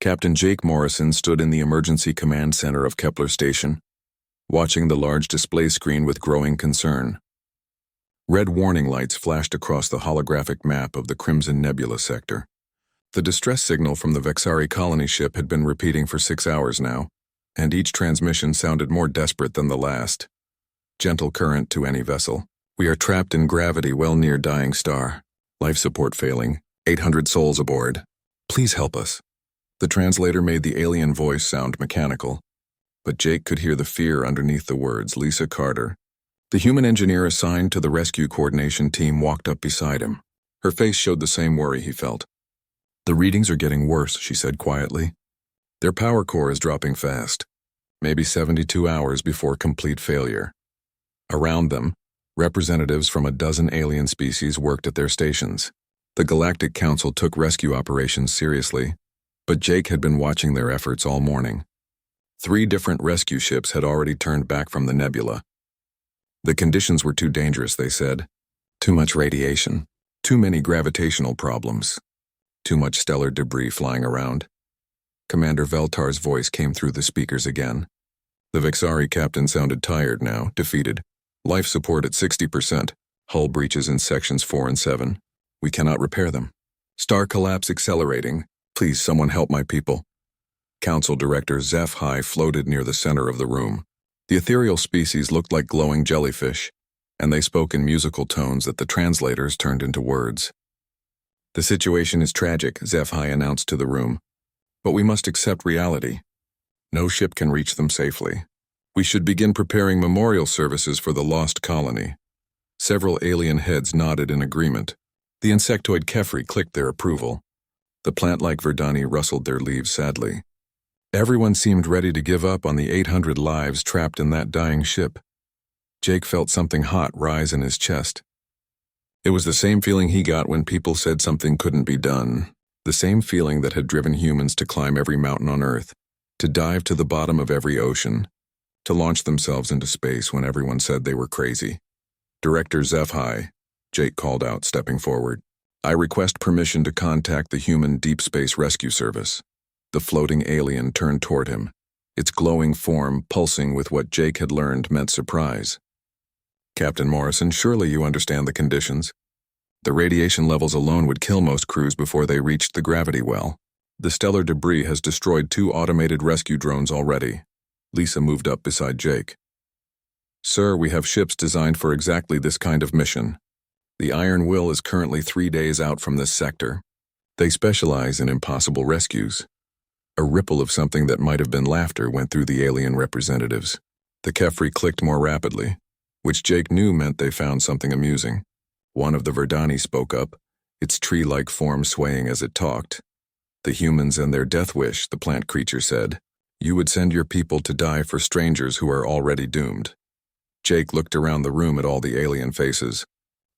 Captain Jake Morrison stood in the emergency command center of Kepler Station, watching the large display screen with growing concern. Red warning lights flashed across the holographic map of the Crimson Nebula sector. The distress signal from the Vexari colony ship had been repeating for 6 hours now, and each transmission sounded more desperate than the last. Gentle current to any vessel. We are trapped in gravity well near dying star. Life support failing. 800 souls aboard. Please help us. The translator made the alien voice sound mechanical, but Jake could hear the fear underneath the words. Lisa Carter, the human engineer assigned to the rescue coordination team, walked up beside him. Her face showed the same worry he felt. The readings are getting worse, she said quietly. Their power core is dropping fast, maybe 72 hours before complete failure. Around them, representatives from a dozen alien species worked at their stations. The Galactic Council took rescue operations seriously, but Jake had been watching their efforts all morning. 3 different rescue ships had already turned back from the nebula. The conditions were too dangerous, they said. Too much radiation, too many gravitational problems, too much stellar debris flying around. Commander Veltar's voice came through the speakers again. The Vexari captain sounded tired now, defeated. Life support at 60%. Hull breaches in sections 4 and 7. We cannot repair them. Star collapse accelerating. Please, someone help my people. Council Director HFY floated near the center of the room. The ethereal species looked like glowing jellyfish, and they spoke in musical tones that the translators turned into words. The situation is tragic, HFY announced to the room, but we must accept reality. No ship can reach them safely. We should begin preparing memorial services for the lost colony. Several alien heads nodded in agreement. The insectoid Kefri clicked their approval. The plant-like Verdani rustled their leaves sadly. Everyone seemed ready to give up on the 800 lives trapped in that dying ship. Jake felt something hot rise in his chest. It was the same feeling he got when people said something couldn't be done, the same feeling that had driven humans to climb every mountain on Earth, to dive to the bottom of every ocean, to launch themselves into space when everyone said they were crazy. Director HFY, Jake called out, stepping forward. I request permission to contact the human Deep Space Rescue Service. The floating alien turned toward him, its glowing form pulsing with what Jake had learned meant surprise. Captain Morrison, surely you understand the conditions. The radiation levels alone would kill most crews before they reached the gravity well. The stellar debris has destroyed 2 automated rescue drones already. Lisa moved up beside Jake. Sir, we have ships designed for exactly this kind of mission. The Iron Will is currently 3 days out from this sector. They specialize in impossible rescues. A ripple of something that might have been laughter went through the alien representatives. The Kefri clicked more rapidly, which Jake knew meant they found something amusing. One of the Verdani spoke up, its tree-like form swaying as it talked. The humans and their death wish, the plant creature said. You would send your people to die for strangers who are already doomed. Jake looked around the room at all the alien faces.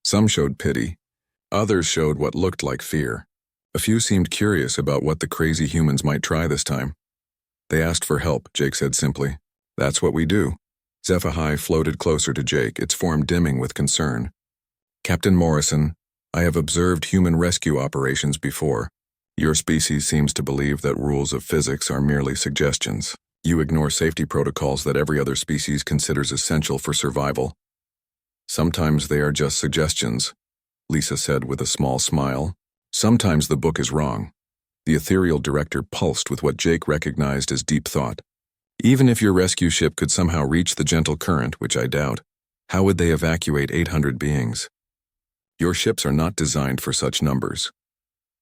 Some showed pity. Others showed what looked like fear. A few seemed curious about what the crazy humans might try this time. They asked for help, Jake said simply. That's what we do. HFY floated closer to Jake, its form dimming with concern. Captain Morrison, I have observed human rescue operations before. Your species seems to believe that rules of physics are merely suggestions. You ignore safety protocols that every other species considers essential for survival. Sometimes they are just suggestions, Lisa said with a small smile. Sometimes the book is wrong. The ethereal director pulsed with what Jake recognized as deep thought. Even if your rescue ship could somehow reach the gentle current, which I doubt, how would they evacuate 800 beings? Your ships are not designed for such numbers.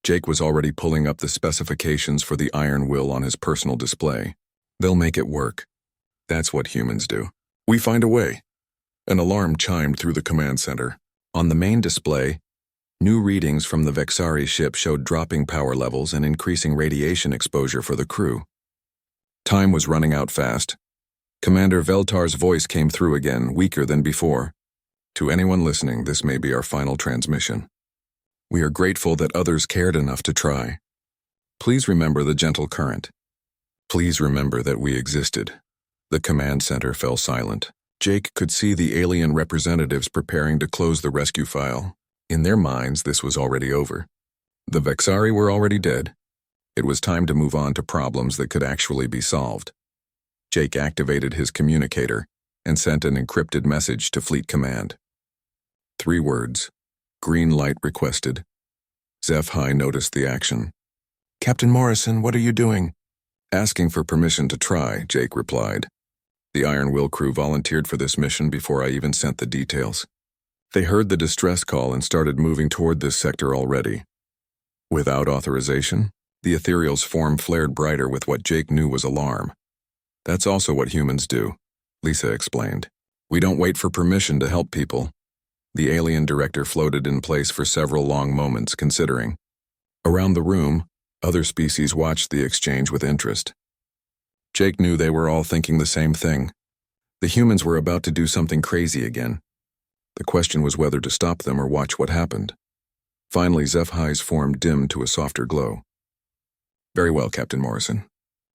Jake was already pulling up the specifications for the Iron Will on his personal display. They'll make it work. That's what humans do. We find a way. An alarm chimed through the command center. On the main display, new readings from the Vexari ship showed dropping power levels and increasing radiation exposure for the crew. Time was running out fast. Commander Veltar's voice came through again, weaker than before. To anyone listening, this may be our final transmission. We are grateful that others cared enough to try. Please remember the gentle current. Please remember that we existed. The command center fell silent. Jake could see the alien representatives preparing to close the rescue file. In their minds, this was already over. The Vexari were already dead. It was time to move on to problems that could actually be solved. Jake activated his communicator and sent an encrypted message to Fleet Command. 3 words. Green light requested. HFY noticed the action. "Captain Morrison, what are you doing?" "Asking for permission to try," Jake replied. "The Iron Will crew volunteered for this mission before I even sent the details. They heard the distress call and started moving toward this sector already." Without authorization, the ethereal's form flared brighter with what Jake knew was alarm. "That's also what humans do," Lisa explained. "We don't wait for permission to help people." The alien director floated in place for several long moments, considering. Around the room, other species watched the exchange with interest. Jake knew they were all thinking the same thing. The humans were about to do something crazy again. The question was whether to stop them or watch what happened. Finally, HFY's form dimmed to a softer glow. "Very well, Captain Morrison.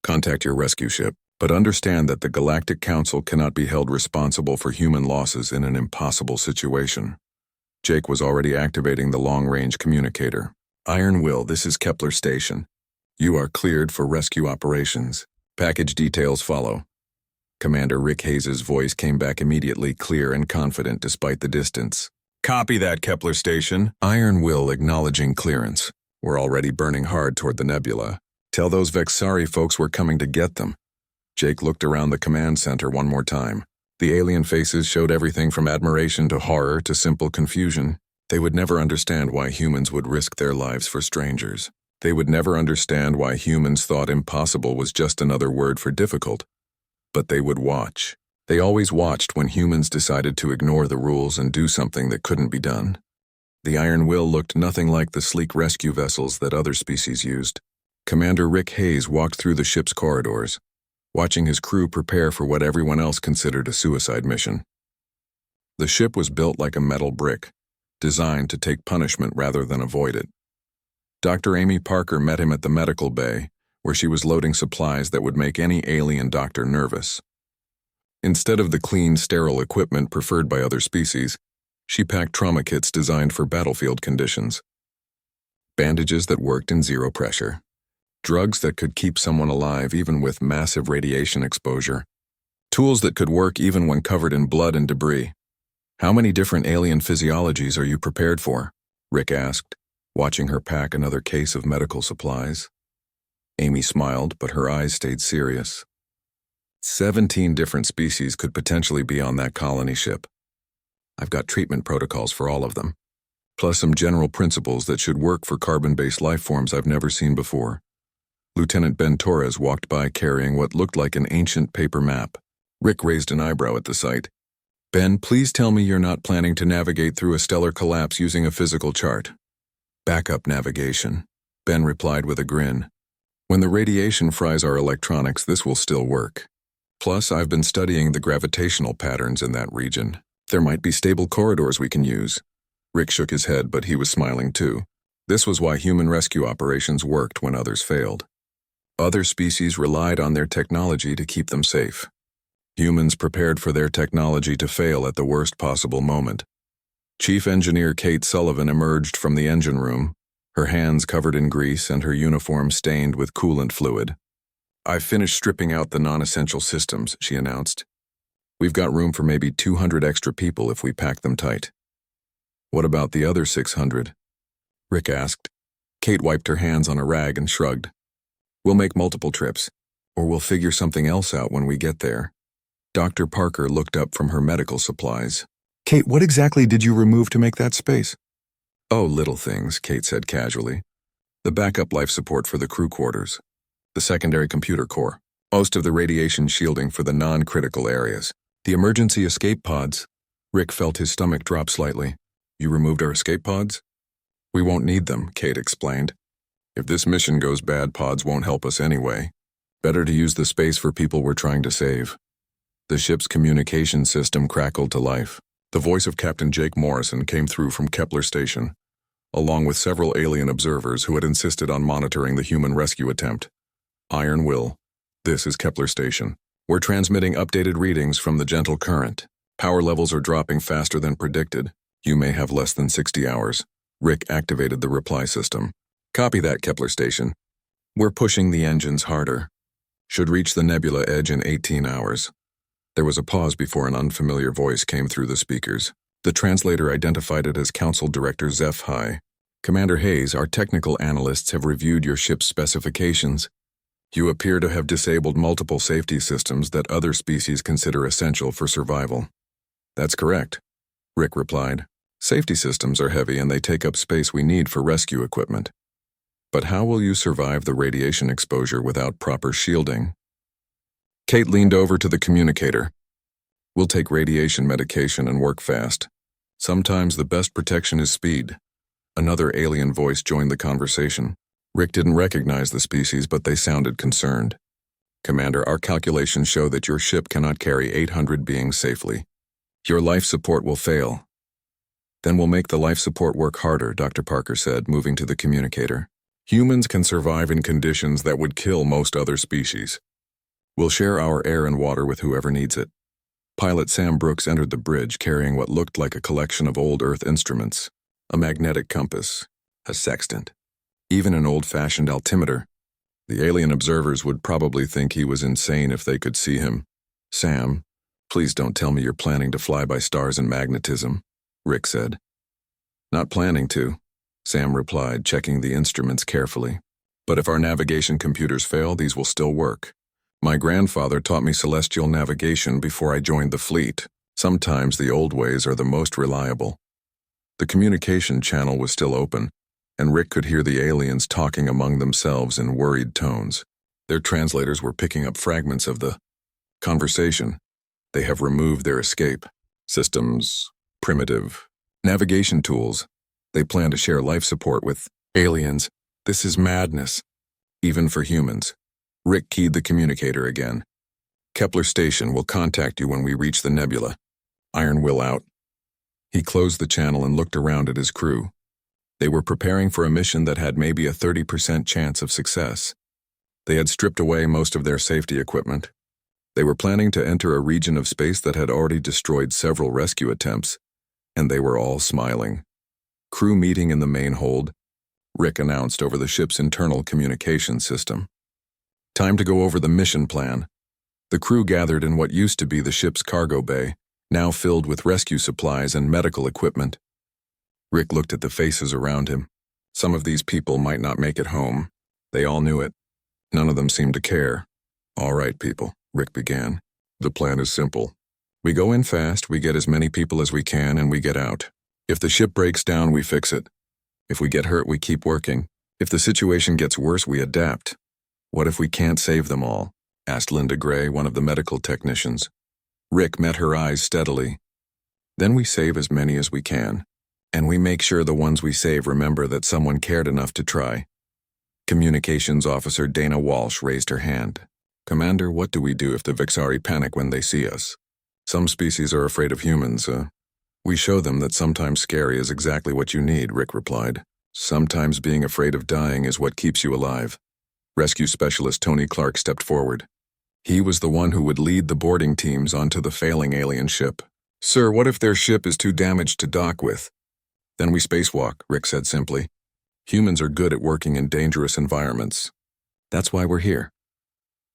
Contact your rescue ship, but understand that the Galactic Council cannot be held responsible for human losses in an impossible situation." Jake was already activating the long-range communicator. "Iron Will, this is Kepler Station. You are cleared for rescue operations. Package details follow." Commander Rick Hayes' voice came back immediately clear and confident despite the distance. "Copy that, Kepler Station." Iron Will acknowledging clearance. "We're already burning hard toward the nebula. Tell those Vexari folks we're coming to get them." Jake looked around the command center one more time. The alien faces showed everything from admiration to horror to simple confusion. They would never understand why humans would risk their lives for strangers. They would never understand why humans thought impossible was just another word for difficult. But they would watch. They always watched when humans decided to ignore the rules and do something that couldn't be done. The Iron Will looked nothing like the sleek rescue vessels that other species used. Commander Rick Hayes walked through the ship's corridors, watching his crew prepare for what everyone else considered a suicide mission. The ship was built like a metal brick, designed to take punishment rather than avoid it. Dr. Amy Parker met him at the medical bay, where she was loading supplies that would make any alien doctor nervous. Instead of the clean, sterile equipment preferred by other species, she packed trauma kits designed for battlefield conditions. Bandages that worked in zero pressure. Drugs that could keep someone alive even with massive radiation exposure. Tools that could work even when covered in blood and debris. "How many different alien physiologies are you prepared for?" Rick asked, watching her pack another case of medical supplies. Amy smiled, but her eyes stayed serious. 17 different species could potentially be on that colony ship. I've got treatment protocols for all of them, plus some general principles that should work for carbon-based life forms I've never seen before. Lieutenant Ben Torres walked by carrying what looked like an ancient paper map. Rick raised an eyebrow at the sight. "Ben, please tell me you're not planning to navigate through a stellar collapse using a physical chart." "Backup navigation," Ben replied with a grin. "When the radiation fries our electronics, this will still work. Plus, I've been studying the gravitational patterns in that region. There might be stable corridors we can use." Rick shook his head, but he was smiling too. This was why human rescue operations worked when others failed. Other species relied on their technology to keep them safe. Humans prepared for their technology to fail at the worst possible moment. Chief Engineer Kate Sullivan emerged from the engine room, her hands covered in grease and her uniform stained with coolant fluid. "I've finished stripping out the non-essential systems," she announced. "We've got room for maybe 200 extra people if we pack them tight." "What about the other 600? Rick asked. Kate wiped her hands on a rag and shrugged. "We'll make multiple trips, or we'll figure something else out when we get there." Dr. Parker looked up from her medical supplies. "Kate, what exactly did you remove to make that space?" "Oh, little things," Kate said casually. "The backup life support for the crew quarters, the secondary computer core, most of the radiation shielding for the non-critical areas, the emergency escape pods." Rick felt his stomach drop slightly. "You removed our escape pods?" "We won't need them," Kate explained. "If this mission goes bad, pods won't help us anyway. Better to use the space for people we're trying to save." The ship's communication system crackled to life. The voice of Captain Jake Morrison came through from Kepler Station, along with several alien observers who had insisted on monitoring the human rescue attempt. "Iron Will, this is Kepler Station. We're transmitting updated readings from the gentle current. Power levels are dropping faster than predicted. You may have less than 60 hours. Rick activated the reply system. "Copy that, Kepler Station. We're pushing the engines harder. Should reach the nebula edge in 18 hours. There was a pause before an unfamiliar voice came through the speakers. The translator identified it as Council Director HFY. Commander Hayes, our technical analysts have reviewed your ship's specifications. You appear to have disabled multiple safety systems that other species consider essential for survival. That's correct, Rick replied. Safety systems are heavy and they take up space we need for rescue equipment. But how will you survive the radiation exposure without proper shielding? Kate leaned over to the communicator. We'll take radiation medication and work fast. Sometimes the best protection is speed. Another alien voice joined the conversation. Rick didn't recognize the species, but they sounded concerned. Commander, our calculations show that your ship cannot carry 800 beings safely. Your life support will fail. Then we'll make the life support work harder, Dr. Parker said, moving to the communicator. Humans can survive in conditions that would kill most other species. We'll share our air and water with whoever needs it. Pilot Sam Brooks entered the bridge carrying what looked like a collection of old Earth instruments, a magnetic compass, a sextant, even an old-fashioned altimeter. The alien observers would probably think he was insane if they could see him. Sam, please don't tell me you're planning to fly by stars and magnetism, Rick said. Not planning to, Sam replied, checking the instruments carefully. But if our navigation computers fail, these will still work. My grandfather taught me celestial navigation before I joined the fleet. Sometimes the old ways are the most reliable. The communication channel was still open, and Rick could hear the aliens talking among themselves in worried tones. Their translators were picking up fragments of the conversation. They have removed their escape systems, primitive navigation tools. They plan to share life support with aliens. This is madness, even for humans. Rick keyed the communicator again. Kepler Station will contact you when we reach the nebula. Iron Will out. He closed the channel and looked around at his crew. They were preparing for a mission that had maybe a 30% chance of success. They had stripped away most of their safety equipment. They were planning to enter a region of space that had already destroyed several rescue attempts, and they were all smiling. Crew meeting in the main hold, Rick announced over the ship's internal communication system. Time to go over the mission plan. The crew gathered in what used to be the ship's cargo bay, now filled with rescue supplies and medical equipment. Rick looked at the faces around him. Some of these people might not make it home. They all knew it. None of them seemed to care. All right, people, Rick began. The plan is simple. We go in fast, we get as many people as we can, and we get out. If the ship breaks down, we fix it. If we get hurt, we keep working. If the situation gets worse, we adapt. What if we can't save them all? Asked Linda Gray, one of the medical technicians. Rick met her eyes steadily. Then we save as many as we can. And we make sure the ones we save remember that someone cared enough to try. Communications Officer Dana Walsh raised her hand. Commander, what do we do if the Vixari panic when they see us? Some species are afraid of humans. We show them that sometimes scary is exactly what you need, Rick replied. Sometimes being afraid of dying is what keeps you alive. Rescue Specialist Tony Clark stepped forward. He was the one who would lead the boarding teams onto the failing alien ship. Sir, what if their ship is too damaged to dock with? Then we spacewalk, Rick said simply. Humans are good at working in dangerous environments. That's why we're here.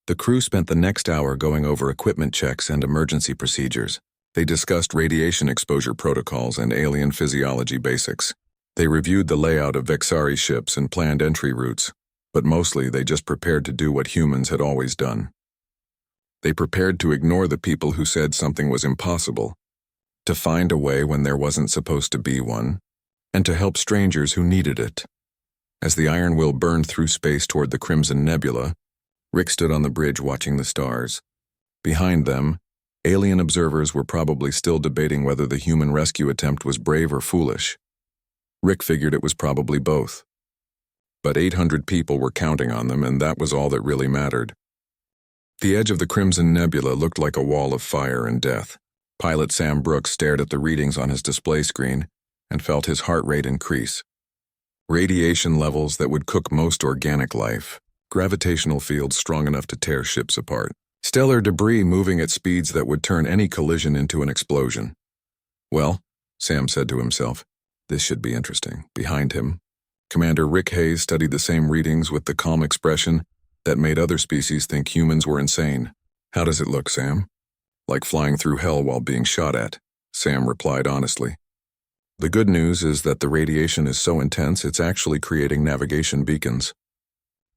The crew spent the next hour going over equipment checks and emergency procedures. They discussed radiation exposure protocols and alien physiology basics. They reviewed the layout of Vixari ships and planned entry routes, but mostly they just prepared to do what humans had always done. They prepared to ignore the people who said something was impossible, to find a way when there wasn't supposed to be one, and to help strangers who needed it. As the Iron Will burned through space toward the Crimson Nebula, Rick stood on the bridge watching the stars. Behind them, alien observers were probably still debating whether the human rescue attempt was brave or foolish. Rick figured it was probably both. But 800 people were counting on them, and that was all that really mattered. The edge of the Crimson Nebula looked like a wall of fire and death. Pilot Sam Brooks stared at the readings on his display screen and felt his heart rate increase. Radiation levels that would cook most organic life. Gravitational fields strong enough to tear ships apart. Stellar debris moving at speeds that would turn any collision into an explosion. Well, Sam said to himself, this should be interesting. Behind him, Commander Rick Hayes studied the same readings with the calm expression that made other species think humans were insane. How does it look, Sam? Like flying through hell while being shot at, Sam replied honestly. The good news is that the radiation is so intense it's actually creating navigation beacons.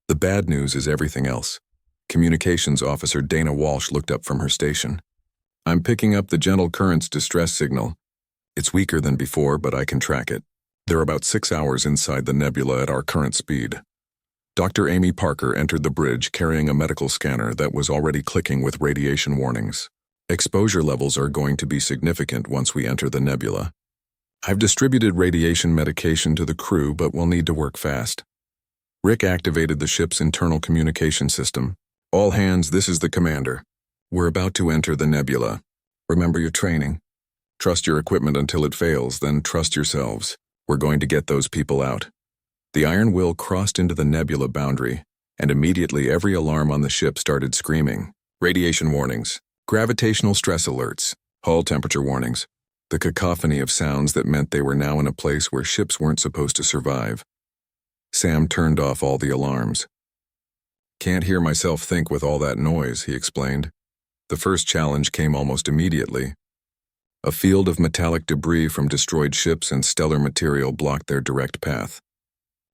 The bad news is everything else. Communications Officer Dana Walsh looked up from her station. I'm picking up the gentle current's distress signal. It's weaker than before, but I can track it. They're about 6 hours inside the nebula at our current speed. Dr. Amy Parker entered the bridge carrying a medical scanner that was already clicking with radiation warnings. Exposure levels are going to be significant once we enter the nebula. I've distributed radiation medication to the crew, but we'll need to work fast. Rick activated the ship's internal communication system. All hands, this is the commander. We're about to enter the nebula. Remember your training. Trust your equipment until it fails, then trust yourselves. We're going to get those people out. The Iron Will crossed into the nebula boundary, and immediately every alarm on the ship started screaming. Radiation warnings, gravitational stress alerts, hull temperature warnings. The cacophony of sounds that meant they were now in a place where ships weren't supposed to survive. Sam turned off all the alarms. Can't hear myself think with all that noise, he explained. The first challenge came almost immediately. A field of metallic debris from destroyed ships and stellar material blocked their direct path.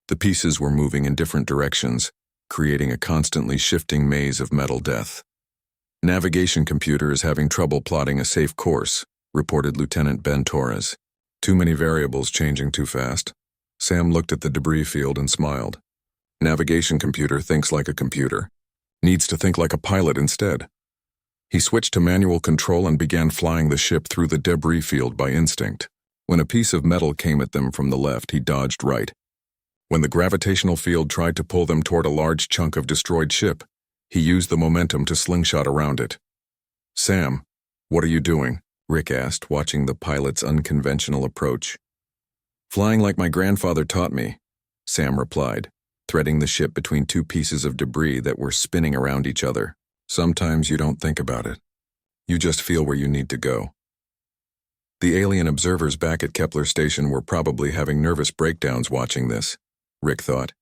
The pieces were moving in different directions, creating a constantly shifting maze of metal death. Navigation computer is having trouble plotting a safe course, reported Lieutenant Ben Torres. Too many variables changing too fast. Sam looked at the debris field and smiled. Navigation computer thinks like a computer. Needs to think like a pilot instead. He switched to manual control and began flying the ship through the debris field by instinct. When a piece of metal came at them from the left, he dodged right. When the gravitational field tried to pull them toward a large chunk of destroyed ship, he used the momentum to slingshot around it. Sam, what are you doing? Rick asked, watching the pilot's unconventional approach. Flying like my grandfather taught me, Sam replied, threading the ship between two pieces of debris that were spinning around each other. Sometimes you don't think about it. You just feel where you need to go. The alien observers back at Kepler Station were probably having nervous breakdowns watching this, Rick thought.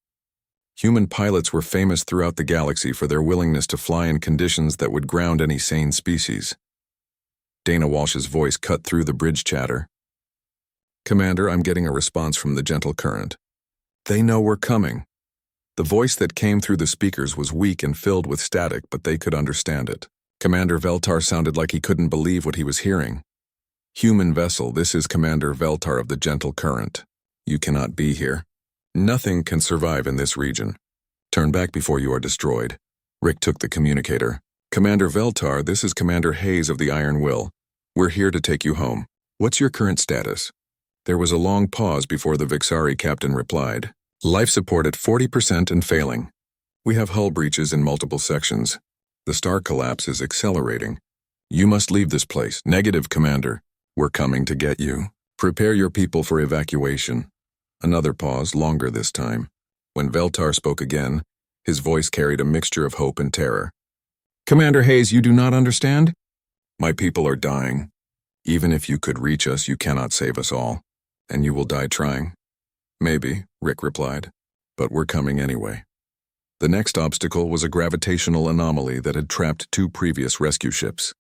Human pilots were famous throughout the galaxy for their willingness to fly in conditions that would ground any sane species. Dana Walsh's voice cut through the bridge chatter. Commander, I'm getting a response from the gentle current. They know we're coming. The voice that came through the speakers was weak and filled with static, but they could understand it. Commander Veltar sounded like he couldn't believe what he was hearing. Human vessel, this is Commander Veltar of the gentle current. You cannot be here. Nothing can survive in this region. Turn back before you are destroyed. Rick took the communicator. Commander Veltar, this is Commander Hayes of the Iron Will. We're here to take you home. What's your current status? There was a long pause before the Vixari captain replied. Life support at 40% and failing. We have hull breaches in multiple sections. The star collapse is accelerating. You must leave this place. Negative, Commander. We're coming to get you. Prepare your people for evacuation. Another pause, longer this time. When Veltar spoke again, his voice carried a mixture of hope and terror. Commander Hayes, you do not understand? My people are dying. Even if you could reach us, you cannot save us all. And you will die trying. Maybe, Rick replied. But we're coming anyway. The next obstacle was a gravitational anomaly that had trapped two previous rescue ships.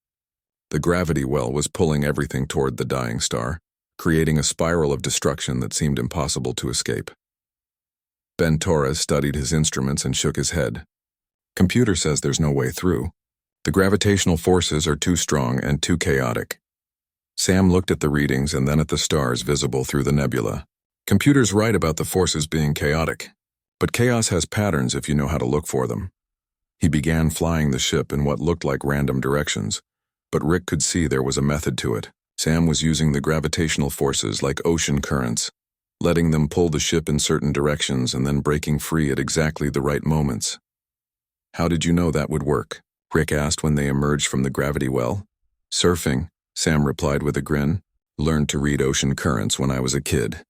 The gravity well was pulling everything toward the dying star, creating a spiral of destruction that seemed impossible to escape. Ben Torres studied his instruments and shook his head. Computer says there's no way through. The gravitational forces are too strong and too chaotic. Sam looked at the readings and then at the stars visible through the nebula. Computer's right about the forces being chaotic, but chaos has patterns if you know how to look for them. He began flying the ship in what looked like random directions, but Rick could see there was a method to it. Sam was using the gravitational forces like ocean currents, letting them pull the ship in certain directions and then breaking free at exactly the right moments. How did you know that would work? Rick asked when they emerged from the gravity well. Surfing, Sam replied with a grin. Learned to read ocean currents when I was a kid.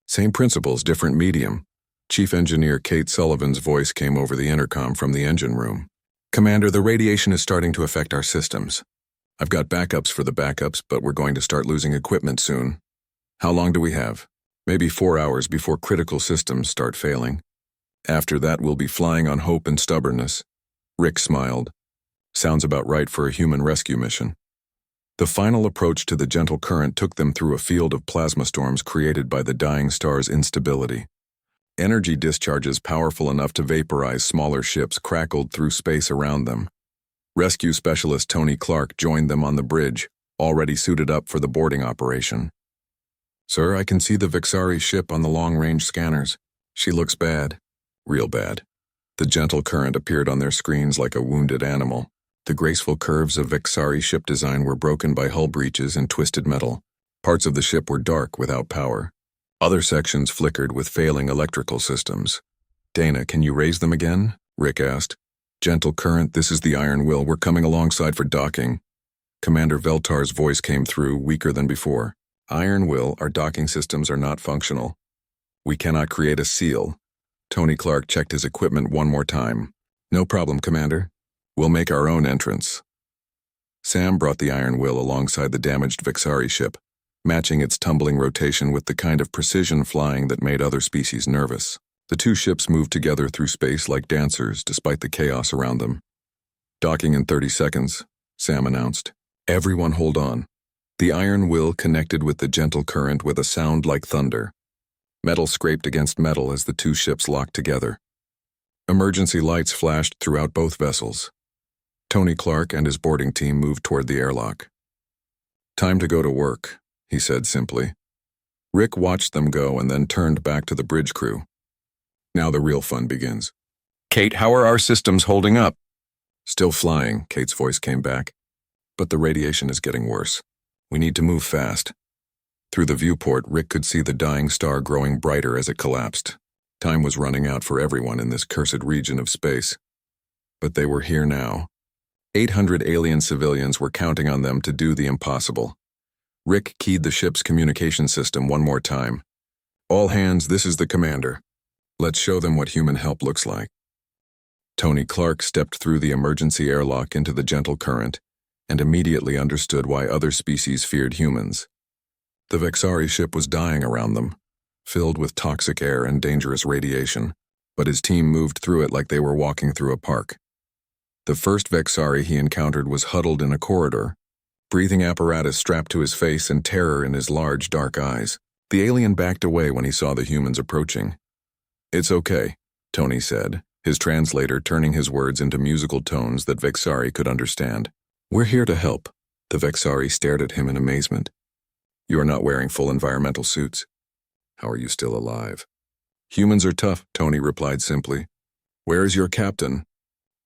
Same principles, different medium. Chief Engineer Kate Sullivan's voice came over the intercom from the engine room. Commander, the radiation is starting to affect our systems. I've got backups for the backups, but we're going to start losing equipment soon. How long do we have? Maybe 4 hours before critical systems start failing. After that, we'll be flying on hope and stubbornness. Rick smiled. Sounds about right for a human rescue mission. The final approach to the gentle current took them through a field of plasma storms created by the dying star's instability. Energy discharges powerful enough to vaporize smaller ships crackled through space around them. Rescue specialist Tony Clark joined them on the bridge, already suited up for the boarding operation. "Sir, I can see the Vexari ship on the long-range scanners. She looks bad. Real bad." The gentle current appeared on their screens like a wounded animal. The graceful curves of Vexari ship design were broken by hull breaches and twisted metal. Parts of the ship were dark without power. Other sections flickered with failing electrical systems. "Dana, can you raise them again?" Rick asked. "Gentle current, this is the Iron Will. We're coming alongside for docking." Commander Veltar's voice came through, weaker than before. "Iron Will, our docking systems are not functional. We cannot create a seal." Tony Clark checked his equipment one more time. "No problem, Commander. We'll make our own entrance." Sam brought the Iron Will alongside the damaged Vexari ship, matching its tumbling rotation with the kind of precision flying that made other species nervous. The two ships moved together through space like dancers, despite the chaos around them. "Docking in 30 seconds, Sam announced. "Everyone hold on." The Iron Will connected with the gentle current with a sound like thunder. Metal scraped against metal as the two ships locked together. Emergency lights flashed throughout both vessels. Tony Clark and his boarding team moved toward the airlock. "Time to go to work," he said simply. Rick watched them go and then turned back to the bridge crew. "Now the real fun begins. Kate, how are our systems holding up?" "Still flying," Kate's voice came back. "But the radiation is getting worse. We need to move fast." Through the viewport, Rick could see the dying star growing brighter as it collapsed. Time was running out for everyone in this cursed region of space. But they were here now. 800 alien civilians were counting on them to do the impossible. Rick keyed the ship's communication system one more time. "All hands, this is the commander. Let's show them what human help looks like." Tony Clark stepped through the emergency airlock into the gentle current and immediately understood why other species feared humans. The Vexari ship was dying around them, filled with toxic air and dangerous radiation, but his team moved through it like they were walking through a park. The first Vexari he encountered was huddled in a corridor, breathing apparatus strapped to his face and terror in his large, dark eyes. The alien backed away when he saw the humans approaching. "It's okay," Tony said, his translator turning his words into musical tones that Vexari could understand. "We're here to help." The Vexari stared at him in amazement. "You are not wearing full environmental suits. How are you still alive?" "Humans are tough," Tony replied simply. "Where is your captain?"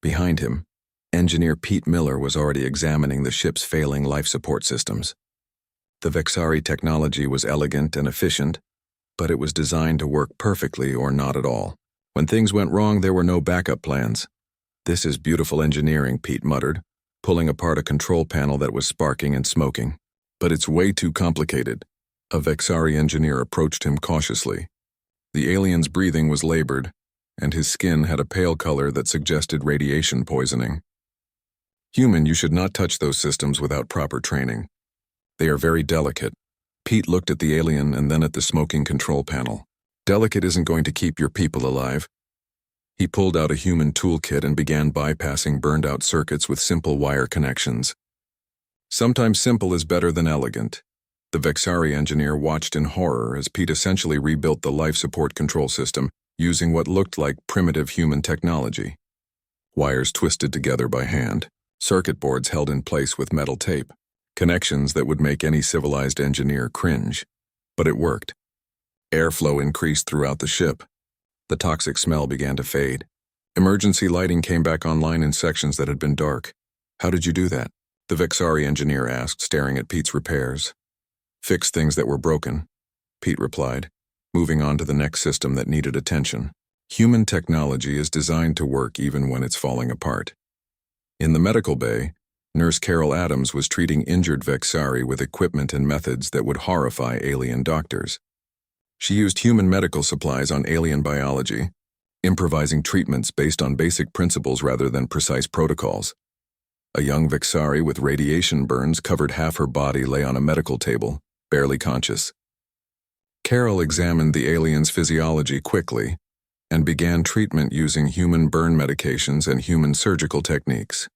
Behind him, Engineer Pete Miller was already examining the ship's failing life support systems. The Vexari technology was elegant and efficient, but it was designed to work perfectly or not at all. When things went wrong, there were no backup plans. "This is beautiful engineering," Pete muttered, pulling apart a control panel that was sparking and smoking. "But it's way too complicated." A Vexari engineer approached him cautiously. The alien's breathing was labored, and his skin had a pale color that suggested radiation poisoning. "Human, you should not touch those systems without proper training. They are very delicate." Pete looked at the alien and then at the smoking control panel. "Delicate isn't going to keep your people alive." He pulled out a human toolkit and began bypassing burned-out circuits with simple wire connections. Sometimes simple is better than elegant. The Vexari engineer watched in horror as Pete essentially rebuilt the life support control system using what looked like primitive human technology. Wires twisted together by hand, circuit boards held in place with metal tape, connections that would make any civilized engineer cringe. But it worked. Airflow increased throughout the ship. The toxic smell began to fade. Emergency lighting came back online in sections that had been dark. "How did you do that?" the Vexari engineer asked, staring at Pete's repairs. "Fix things that were broken," Pete replied, moving on to the next system that needed attention. Human technology is designed to work even when it's falling apart. In the medical bay, Nurse Carol Adams was treating injured Vexari with equipment and methods that would horrify alien doctors. She used human medical supplies on alien biology, improvising treatments based on basic principles rather than precise protocols. A young Vexari with radiation burns covered half her body lay on a medical table, barely conscious. Carol examined the alien's physiology quickly and began treatment using human burn medications and human surgical techniques.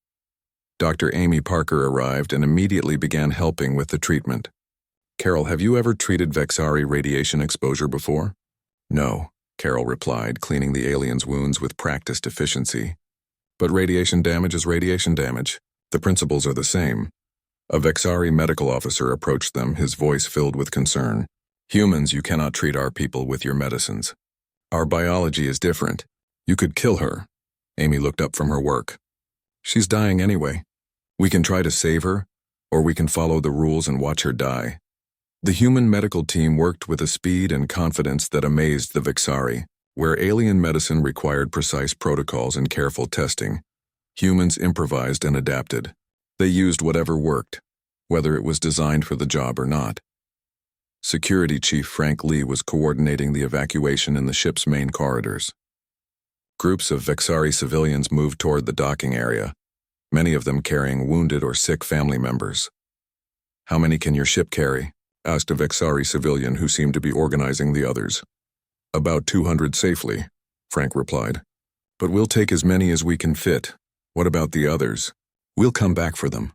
Dr. Amy Parker arrived and immediately began helping with the treatment. Carol, have you ever treated Vexari radiation exposure before? No, Carol replied, cleaning the alien's wounds with practiced efficiency. But radiation damage is radiation damage. The principles are the same. A Vexari medical officer approached them, his voice filled with concern. Humans, you cannot treat our people with your medicines. Our biology is different. You could kill her. Amy looked up from her work. She's dying anyway. We can try to save her, or we can follow the rules and watch her die. The human medical team worked with a speed and confidence that amazed the Vexari. Where alien medicine required precise protocols and careful testing, humans improvised and adapted. They used whatever worked, whether it was designed for the job or not. Security Chief Frank Lee was coordinating the evacuation in the ship's main corridors. Groups of Vexari civilians moved toward the docking area, many of them carrying wounded or sick family members. How many can your ship carry? Asked a Vexari civilian who seemed to be organizing the others. About 200 safely, Frank replied. But we'll take as many as we can fit. What about the others? We'll come back for them.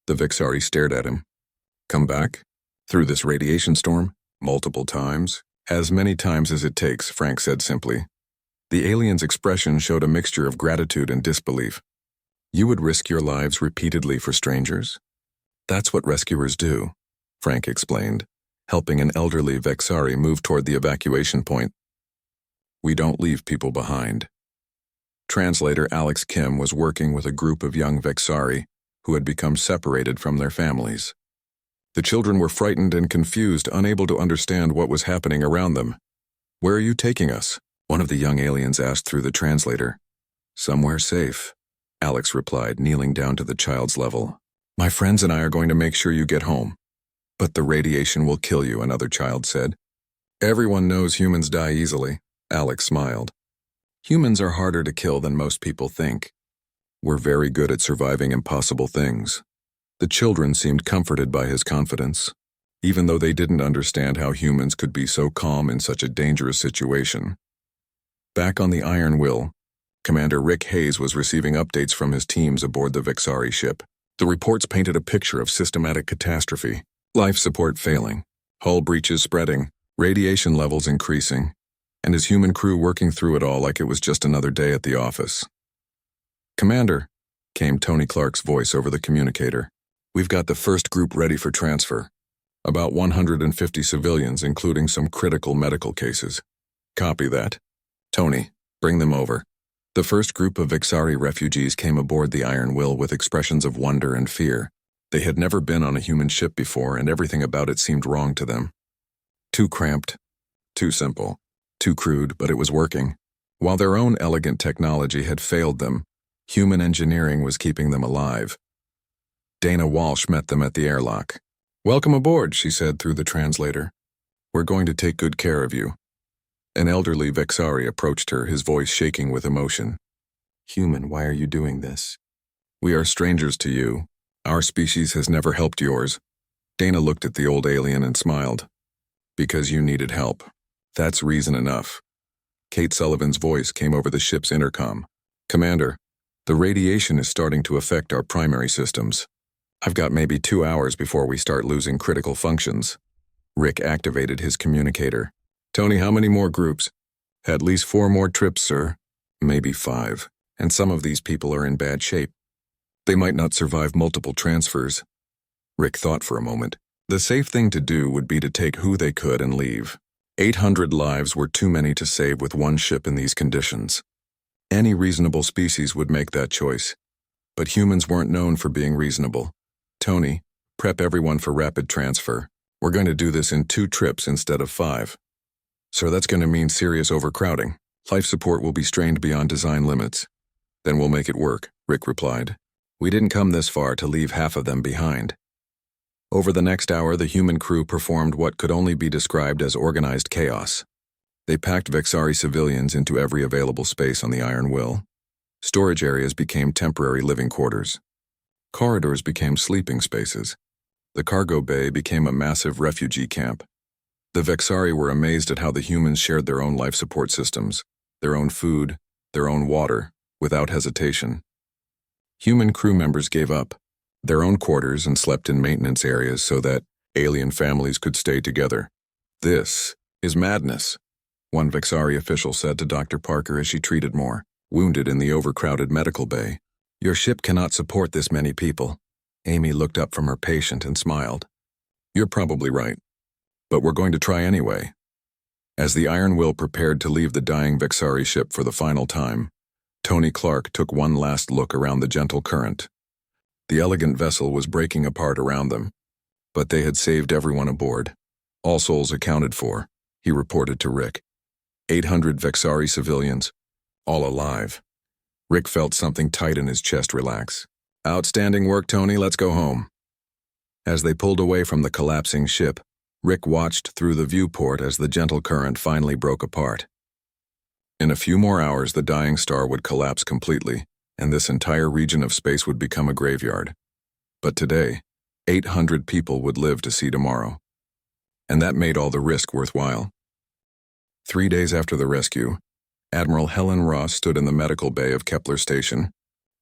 The Vexari stared at him. Come back? Through this radiation storm? Multiple times? As many times as it takes, Frank said simply. The alien's expression showed a mixture of gratitude and disbelief. You would risk your lives repeatedly for strangers? That's what rescuers do, Frank explained, helping an elderly Vexari move toward the evacuation point. We don't leave people behind. Translator Alex Kim was working with a group of young Vexari who had become separated from their families. The children were frightened and confused, unable to understand what was happening around them. Where are you taking us? One of the young aliens asked through the translator. Somewhere safe, Alex replied, kneeling down to the child's level. My friends and I are going to make sure you get home. But the radiation will kill you, another child said. Everyone knows humans die easily, Alex smiled. Humans are harder to kill than most people think. We're very good at surviving impossible things. The children seemed comforted by his confidence, even though they didn't understand how humans could be so calm in such a dangerous situation. Back on the Iron Will, Commander Rick Hayes was receiving updates from his teams aboard the Vexari ship. The reports painted a picture of systematic catastrophe, life support failing, hull breaches spreading, radiation levels increasing, and his human crew working through it all like it was just another day at the office. Commander, came Tony Clark's voice over the communicator. We've got the first group ready for transfer. About 150 civilians, including some critical medical cases. Copy that. Tony, bring them over. The first group of Vexari refugees came aboard the Iron Will with expressions of wonder and fear. They had never been on a human ship before, and everything about it seemed wrong to them. Too cramped, too simple. Too crude, but it was working. While their own elegant technology had failed them, human engineering was keeping them alive. Dana Walsh met them at the airlock. Welcome aboard, she said through the translator. We're going to take good care of you. An elderly Vexari approached her, his voice shaking with emotion. Human, why are you doing this? We are strangers to you. Our species has never helped yours. Dana looked at the old alien and smiled. Because you needed help. That's reason enough. Kate Sullivan's voice came over the ship's intercom. Commander, the radiation is starting to affect our primary systems. I've got maybe 2 hours before we start losing critical functions. Rick activated his communicator. Tony, how many more groups? At least 4 more trips, sir. Maybe 5. And some of these people are in bad shape. They might not survive multiple transfers. Rick thought for a moment. The safe thing to do would be to take who they could and leave. 800 lives were too many to save with one ship in these conditions. Any reasonable species would make that choice. But humans weren't known for being reasonable. Tony, prep everyone for rapid transfer. We're going to do this in 2 trips instead of 5. So that's going to mean serious overcrowding. Life support will be strained beyond design limits. Then we'll make it work, Rick replied. We didn't come this far to leave half of them behind. Over the next hour, the human crew performed what could only be described as organized chaos. They packed Vexari civilians into every available space on the Iron Will. Storage areas became temporary living quarters. Corridors became sleeping spaces. The cargo bay became a massive refugee camp. The Vexari were amazed at how the humans shared their own life support systems, their own food, their own water, without hesitation. Human crew members gave up their own quarters and slept in maintenance areas so that alien families could stay together. "This is madness," one Vexari official said to Dr. Parker as she treated more wounded in the overcrowded medical bay. "Your ship cannot support this many people." Amy looked up from her patient and smiled. "You're probably right, but we're going to try anyway." As the Iron Will prepared to leave the dying Vexari ship for the final time, Tony Clark took one last look around the gentle current. The elegant vessel was breaking apart around them, but they had saved everyone aboard. All souls accounted for, he reported to Rick. 800 Vexari civilians, all alive. Rick felt something tight in his chest relax. "Outstanding work, Tony, let's go home." As they pulled away from the collapsing ship, Rick watched through the viewport as the gentle current finally broke apart. In a few more hours, the dying star would collapse completely, and this entire region of space would become a graveyard. But today, 800 people would live to see tomorrow. And that made all the risk worthwhile. 3 days after the rescue, Admiral Helen Ross stood in the medical bay of Kepler Station,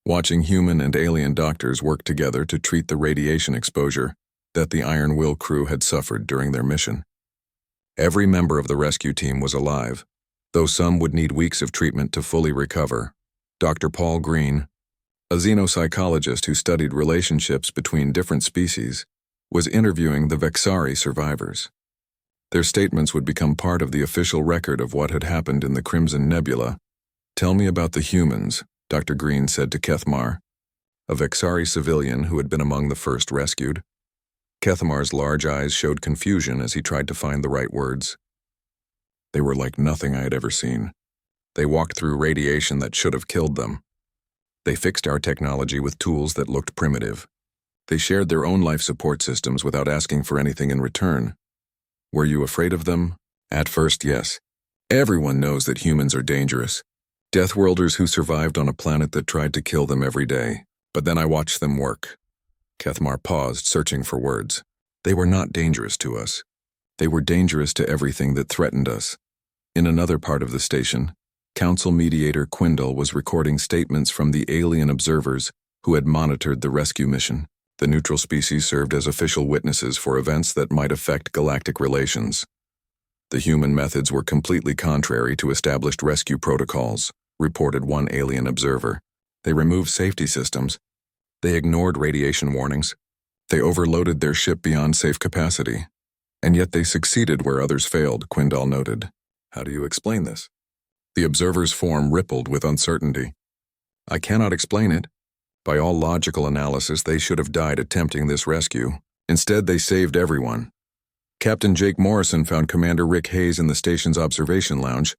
watching human and alien doctors work together to treat the radiation exposure that the Iron Will crew had suffered during their mission. Every member of the rescue team was alive, though some would need weeks of treatment to fully recover. Dr. Paul Green, a xenopsychologist who studied relationships between different species, was interviewing the Vexari survivors. Their statements would become part of the official record of what had happened in the Crimson Nebula. "Tell me about the humans," Dr. Green said to Kethmar, a Vexari civilian who had been among the first rescued. Kethmar's large eyes showed confusion as he tried to find the right words. "They were like nothing I had ever seen. They walked through radiation that should have killed them. They fixed our technology with tools that looked primitive. They shared their own life support systems without asking for anything in return. Were you afraid of them?" "At first, yes. Everyone knows that humans are dangerous. Deathworlders who survived on a planet that tried to kill them every day. But then I watched them work." Kethmar paused, searching for words. "They were not dangerous to us. They were dangerous to everything that threatened us." In another part of the station, Council Mediator Quindle was recording statements from the alien observers who had monitored the rescue mission. The neutral species served as official witnesses for events that might affect galactic relations. "The human methods were completely contrary to established rescue protocols," reported one alien observer. "They removed safety systems. They ignored radiation warnings. They overloaded their ship beyond safe capacity. And yet they succeeded where others failed," Quindle noted. "How do you explain this?" The observer's form rippled with uncertainty. "I cannot explain it. By all logical analysis, they should have died attempting this rescue. Instead, they saved everyone." Captain Jake Morrison found Commander Rick Hayes in the station's observation lounge,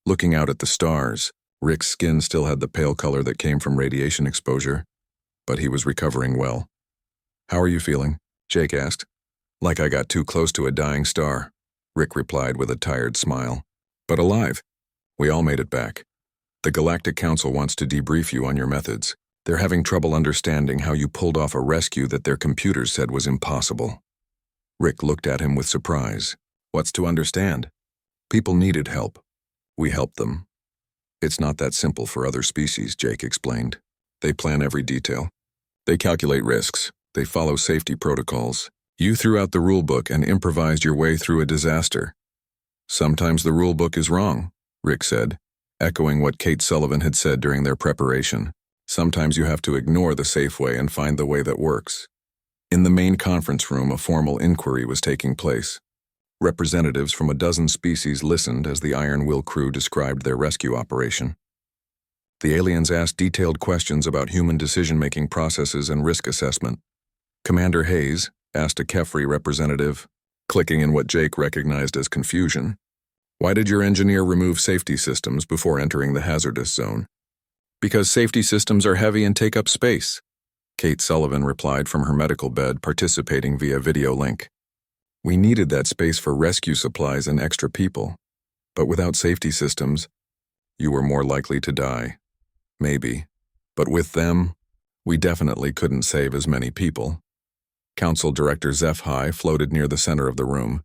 looking out at the stars. Rick's skin still had the pale color that came from radiation exposure, but he was recovering well. "How are you feeling?" Jake asked. "Like I got too close to a dying star," Rick replied with a tired smile. "But alive. We all made it back. The Galactic Council wants to debrief you on your methods. They're having trouble understanding how you pulled off a rescue that their computers said was impossible." Rick looked at him with surprise. "What's to understand? People needed help. We helped them." "It's not that simple for other species," Jake explained. "They plan every detail. They calculate risks. They follow safety protocols. You threw out the rulebook and improvised your way through a disaster." "Sometimes the rulebook is wrong," Rick said, echoing what Kate Sullivan had said during their preparation. "Sometimes you have to ignore the safe way and find the way that works." In the main conference room, a formal inquiry was taking place. Representatives from a dozen species listened as the Iron Will crew described their rescue operation. The aliens asked detailed questions about human decision-making processes and risk assessment. Commander Hayes asked a Kefri representative, clicking in what Jake recognized as confusion, "Why did your engineer remove safety systems before entering the hazardous zone?" "Because safety systems are heavy and take up space," Kate Sullivan replied from her medical bed, participating via video link. "We needed that space for rescue supplies and extra people. But without safety systems, you were more likely to die. Maybe. But with them, we definitely couldn't save as many people." Council Director Zeph High floated near the center of the room,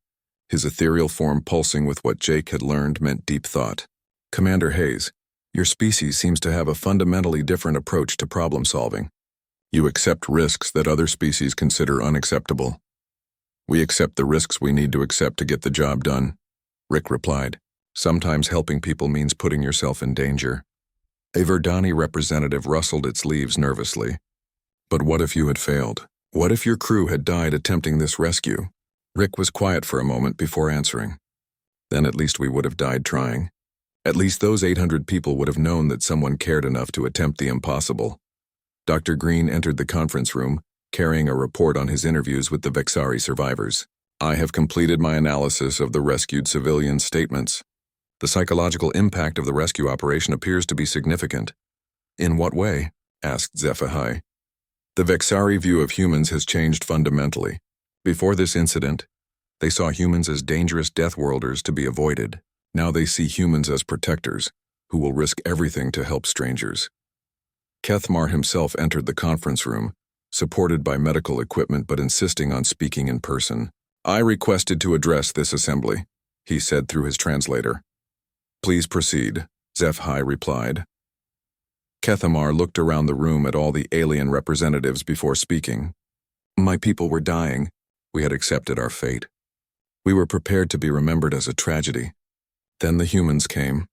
his ethereal form pulsing with what Jake had learned meant deep thought. Commander Hayes, your species seems to have a fundamentally different approach to problem solving. You accept risks that other species consider unacceptable. We accept the risks we need to accept to get the job done, Rick replied. Sometimes helping people means putting yourself in danger. A Verdani representative rustled its leaves nervously. But what if you had failed? What if your crew had died attempting this rescue? Rick was quiet for a moment before answering. Then at least we would have died trying. At least those 800 people would have known that someone cared enough to attempt the impossible. Dr. Green entered the conference room, carrying a report on his interviews with the Vexari survivors. I have completed my analysis of the rescued civilians' statements. The psychological impact of the rescue operation appears to be significant. In what way? Asked HFY. The Vexari view of humans has changed fundamentally. Before this incident, they saw humans as dangerous Deathworlders to be avoided. Now they see humans as protectors, who will risk everything to help strangers. Kethmar himself entered the conference room, supported by medical equipment but insisting on speaking in person. I requested to address this assembly, he said through his translator. Please proceed, HFY replied. Kethmar looked around the room at all the alien representatives before speaking. My people were dying. We had accepted our fate. We were prepared to be remembered as a tragedy. Then the humans came.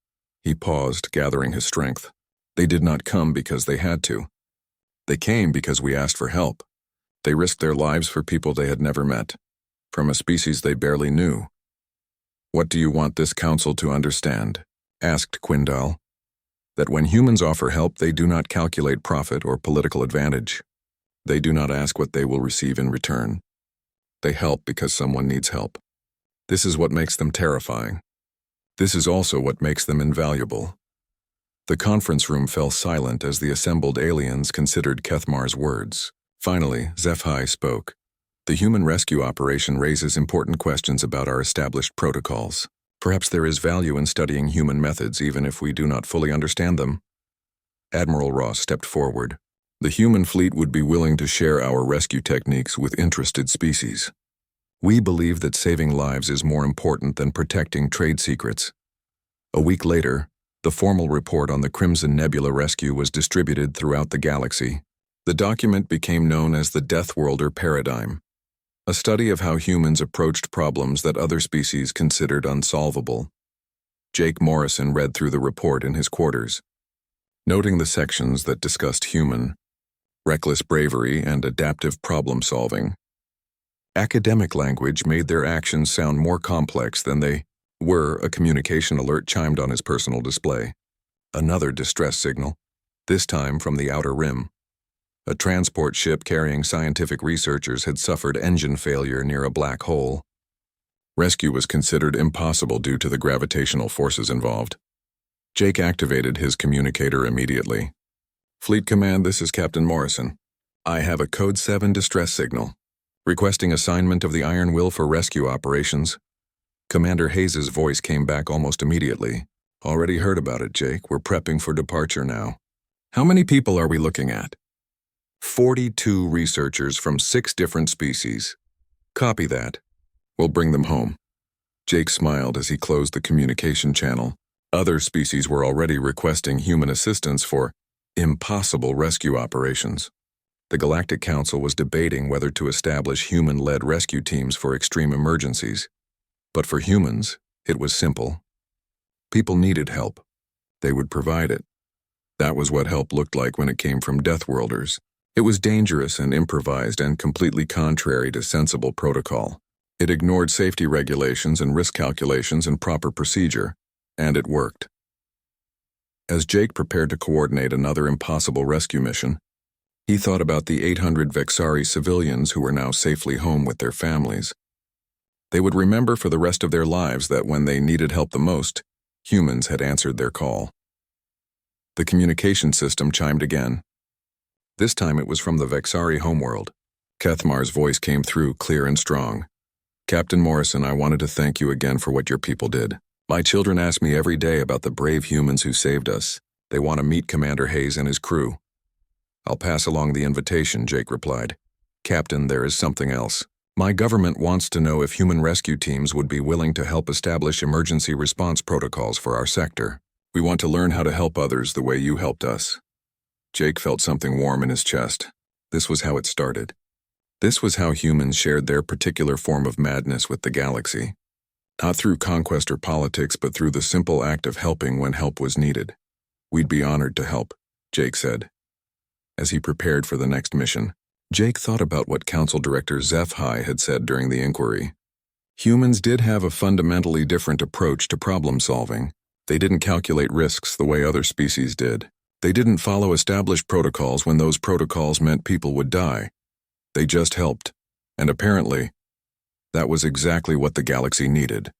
He paused, gathering his strength. They did not come because they had to. They came because we asked for help. They risked their lives for people they had never met, from a species they barely knew. What do you want this council to understand? Asked Quindal. That when humans offer help, they do not calculate profit or political advantage. They do not ask what they will receive in return. They help because someone needs help. This is what makes them terrifying. This is also what makes them invaluable. The conference room fell silent as the assembled aliens considered Kethmar's words. Finally, HFY spoke. The human rescue operation raises important questions about our established protocols. Perhaps there is value in studying human methods even if we do not fully understand them. Admiral Ross stepped forward. The human fleet would be willing to share our rescue techniques with interested species. We believe that saving lives is more important than protecting trade secrets. A week later, the formal report on the Crimson Nebula rescue was distributed throughout the galaxy. The document became known as the Deathworlder Paradigm, a study of how humans approached problems that other species considered unsolvable. Jake Morrison read through the report in his quarters, noting the sections that discussed human, reckless bravery, and adaptive problem-solving. Academic language made their actions sound more complex than they were. A communication alert chimed on his personal display. Another distress signal, this time from the Outer Rim. A transport ship carrying scientific researchers had suffered engine failure near a black hole. Rescue was considered impossible due to the gravitational forces involved. Jake activated his communicator immediately. Fleet Command, this is Captain Morrison. I have a Code 7 distress signal, requesting assignment of the Iron Will for rescue operations. Commander Hayes' voice came back almost immediately. Already heard about it, Jake. We're prepping for departure now. How many people are we looking at? 42 researchers from 6 different species. Copy that. We'll bring them home. Jake smiled as he closed the communication channel. Other species were already requesting human assistance for impossible rescue operations. The Galactic Council was debating whether to establish human-led rescue teams for extreme emergencies. But for humans, it was simple. People needed help. They would provide it. That was what help looked like when it came from Deathworlders. It was dangerous and improvised and completely contrary to sensible protocol. It ignored safety regulations and risk calculations and proper procedure, and it worked. As Jake prepared to coordinate another impossible rescue mission, he thought about the 800 Vexari civilians who were now safely home with their families. They would remember for the rest of their lives that when they needed help the most, humans had answered their call. The communication system chimed again. This time it was from the Vexari homeworld. Kethmar's voice came through clear and strong. Captain Morrison, I wanted to thank you again for what your people did. My children ask me every day about the brave humans who saved us. They want to meet Commander Hayes and his crew. I'll pass along the invitation, Jake replied. Captain, there is something else. My government wants to know if human rescue teams would be willing to help establish emergency response protocols for our sector. We want to learn how to help others the way you helped us. Jake felt something warm in his chest. This was how it started. This was how humans shared their particular form of madness with the galaxy. Not through conquest or politics, but through the simple act of helping when help was needed. We'd be honored to help, Jake said. As he prepared for the next mission, Jake thought about what Council Director HFY had said during the inquiry. Humans did have a fundamentally different approach to problem solving. They didn't calculate risks the way other species did. They didn't follow established protocols when those protocols meant people would die. They just helped. And apparently, that was exactly what the galaxy needed.